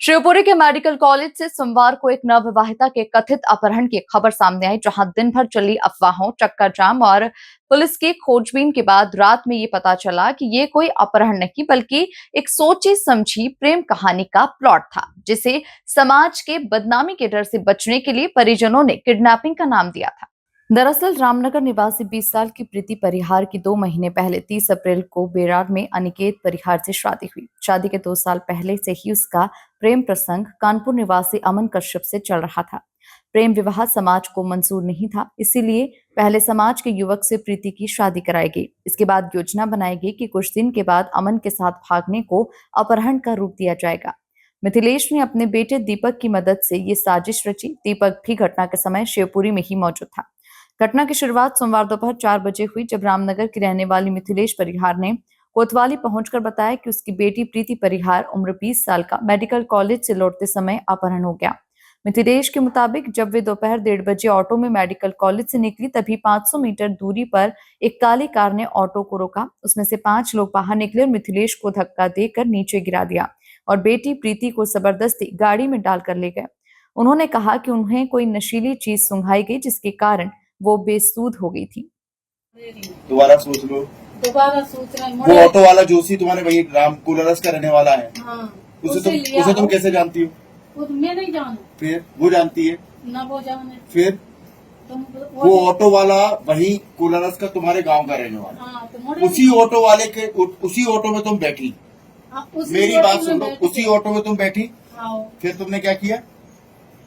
शिवपुरी के medical college से सोमवार को एक नवविवाहिता के कथित अपहरण की खबर सामने आई, जहां दिन भर चली अफवाहों, चक्का जाम और पुलिस की खोजबीन के बाद रात में ये पता चला कि ये कोई अपहरण नहीं बल्कि एक सोची समझी प्रेम कहानी का प्लॉट था, जिसे समाज के बदनामी के डर से बचने के लिए परिजनों ने किडनैपिंग का नाम दिया था। दरअसल रामनगर निवासी 20 साल की प्रीति परिहार की 2 महीने पहले 30 अप्रैल को बेरार में अनिकेत परिहार से शादी हुई। शादी के 2 साल पहले से ही उसका प्रेम प्रसंग कानपुर निवासी अमन कश्यप से चल रहा था। प्रेम विवाह समाज को मंजूर नहीं था, इसीलिए पहले समाज के युवक से प्रीति की शादी कराई गई। इसके बाद योजना बनाई गई कि कुछ दिन के बाद अमन के साथ भागने को अपहरण का रूप दिया जाएगा। मिथिलेश ने अपने बेटे दीपक की मदद से ये साजिश रची। दीपक भी घटना के समय शिवपुरी में ही मौजूद था। घटना की शुरुआत सोमवार दोपहर 4 बजे हुई, जब रामनगर की रहने वाली मिथिलेश परिहार ने कोतवाली पहुंचकर बताया कि उसकी बेटी प्रीति परिहार उम्र 20 साल का मेडिकल कॉलेज से लौटते समय अपहरण हो गया। मिथिलेश के मुताबिक जब वे दोपहर 1:30 बजे ऑटो में मेडिकल कॉलेज से निकली, तभी 500 मीटर दूरी पर एक काली कार ने ऑटो को रोका। उसमें से 5 लोग बाहर निकले और मिथिलेश को धक्का देकर नीचे गिरा दिया और बेटी प्रीति को जबरदस्ती गाड़ी में डालकर ले गए। उन्होंने कहा कि उन्हें कोई नशीली चीज सुंघाई गई, जिसके कारण वो बेसूध हो गई थी। दोबारा सोच लो। दोबारा सोच रहे वो ऑटो वाला जोशी तुम्हारे वही राम कुलरस का रहने वाला है। हाँ, उसे तुम कैसे जानती हो? वो मैं नहीं जानू। फिर वो जानती है ना, वो जाने। फिर वो ऑटो वाला वही कुलरस का तुम्हारे गांव का रहने वाला। हाँ, तो उसी ऑटो वाले के उसी ऑटो में तुम बैठी। मेरी बात सुन लो, उसी ऑटो में तुम बैठी। फिर तुमने क्या किया?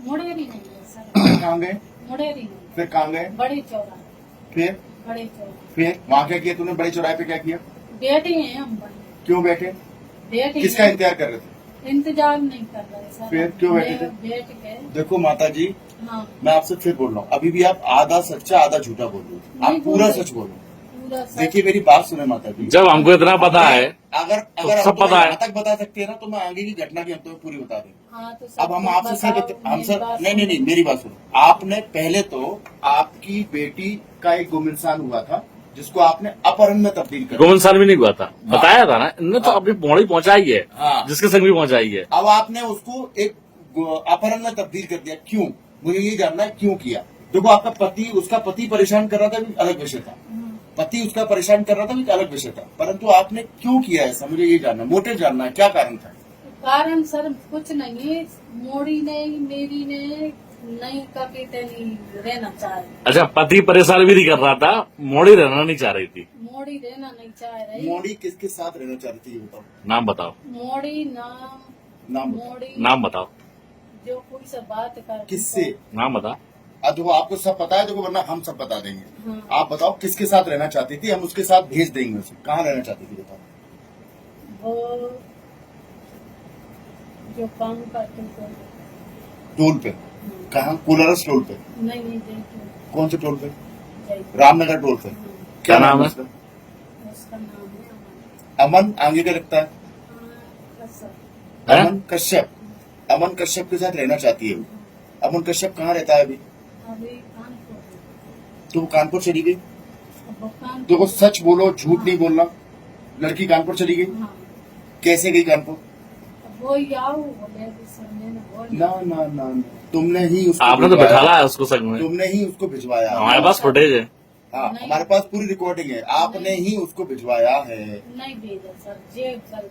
मुड़ेरी नहीं है सर। कहाँ गए? मुड़ेरी नहीं। फिर कहाँ गए? बड़ी चौराहे। फिर बड़े चौराहे। फिर वहाँ क्या किया तुमने? बड़े चौराहे पे क्या किया? बैठे हैं हम। क्यों बैठे? किसका इंतजार कर रहे थे? इंतजार नहीं कर रहे सर। फिर क्यों बैठे थे? बैठ के। देखो माता जी, हाँ, मैं आपसे फिर बोल रहा हूँ, अभी भी आप आधा सच्चा आधा झूठा बोल रहे हो। आप पूरा सच बोलो। देखिए मेरी बात सुने माता जी, जब हमको इतना पता है, अगर तो सब पता है तक बता सकते हैं ना, तो मैं आगे की घटना भी हम तुम्हें पूरी बता देंगे। हाँ, तो अब हम आपसे हम सर नहीं मेरी बात सुनो। आपने पहले तो आपकी बेटी का एक गुमनाम हुआ था, जिसको आपने अपहरण में तब्दील कर दिया। गुमनाम भी नहीं हुआ था। बताया था ना, इनने तो अपनी पौड़ी पहुंचाई है। हाँ, जिसके संग भी पहुंचाई है। अब आपने उसको एक अपहरण में तब्दील कर दिया। क्यों? मुझे ये जानना है क्यों किया। देखो आपका पति, उसका पति परेशान कर रहा था, भी अलग विषय था। पति उसका परेशान कर रहा था, भी अलग विषय था। परंतु आपने क्यों किया ऐसा, मुझे ये जानना है, मोटिव जानना है, क्या कारण था? कारण सर कुछ नहीं, मोड़ी ने मेरी ने नहीं कभी नहीं रहना चाह रही। अच्छा, पति परेशान भी नहीं कर रहा था, मोड़ी रहना नहीं चाह रही थी। मोड़ी रहना नहीं चाह रही। मोड़ी किसके साथ रहना चाह रही थी, ये बताओ। नाम बताओ। मोड़ी नाम मोड़ी नाम बताओ। जो कोई से बात कर। किससे? नाम बताओ। अब देखो आपको सब पता है, देखो वरना हम सब बता देंगे। हाँ। आप बताओ किसके साथ रहना चाहती थी, हम उसके साथ भेज देंगे उसे। कहाँ रहना चाहती थी बताओ? वो जो काम करते थे टोल पे। कहाँ? कुलरस टोल पे? नहीं देखते। कौन से टोल पे? रामनगर टोल पे। क्या नाम है उसका? उसका नाम है अमन। आगे क्या लगता है? अमन कश्यप। अमन कश्यप के साथ रहना चाहती है वो। अमन कश्यप कहाँ रहता है अभी? कानपुर। तो वो कानपुर चली गई। देखो सच बोलो, झूठ नहीं बोलना। लड़की कानपुर चली गई। हाँ। कैसे गई कानपुर? वो ना ना ना ना, तुमने ही उसको आपने तो बैठाला है उसको संग में। तुमने ही उसको भिजवाया। हमारे पास फुटेज है। हाँ, हमारे पास पूरी रिकॉर्डिंग है। आपने ही उसको भिजवाया है। नहीं भेजा सर, जेब सर।